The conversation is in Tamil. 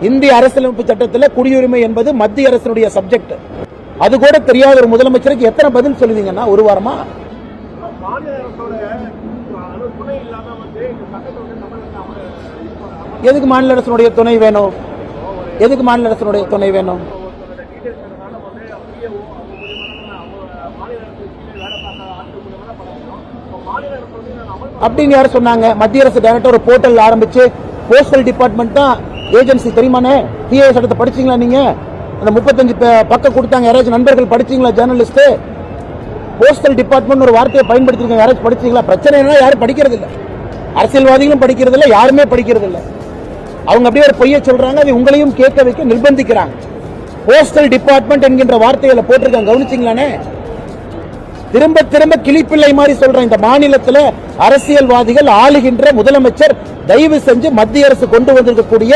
இந்திய அரசியலமைப்பு சட்டத்தில் குடியுரிமை என்பது மத்திய அரசினுடைய சப்ஜெக்ட். அது கூட தெரியாத ஒரு முதலமைச்சருக்கு எத்தனை பதில் சொல்லுவீங்கன்னா ஒரு வாரமா? எதுக்கு மாநில அரசுடைய துணை வேணும்? எதுக்கு மாநில அரசுடைய துணை வேணும்? அப்படின்னு யார் சொன்னாங்க? மத்திய அரசு டைரக்டர் ஒரு போர்ட்டல் ஆரம்பிச்சு போஸ்டல் டிபார்ட்மெண்ட் தான் ஏஜென்சி தெரியுமானே? டிஏ சட்டத்தை படிச்சீங்களா நீங்க? அந்த 35 பக்கம் கொடுத்தாங்க. யாராச்சும் நண்பர்கள் படிச்சீங்களா? ஜேர்னலிஸ்ட் போஸ்டல் டிபார்ட்மெண்ட் ஒரு வார்த்தையை பயன்படுத்திருக்காங்க. யாராச்சும் படிச்சீங்களா? பிரச்சனை என்ன? யாரும் படிக்கிறது இல்ல. அரசியல்வாதிகளும் படிக்கிறது இல்ல, யாருமே படிக்கிறது இல்ல. அவங்க அப்படியே ஒரு பொய்யை சொல்றாங்க. அதை உங்களையும் கேட்க வைக்க நிர்பந்திக்கிறாங்க. போஸ்டல் டிபார்ட்மெண்ட் என்கின்ற வார்த்தைகளை போட்டிருக்காங்க. கவனிச்சீங்களானே? திரும்ப திரும்ப கிளிப்பிள்ளை மாதிரி சொல்றேன். இந்த மாநிலத்தில் அரசியல்வாதிகள் ஆளுகின்ற முதலமைச்சர் தயவு செஞ்சு மத்திய அரசு கொண்டு வந்திருக்கக்கூடிய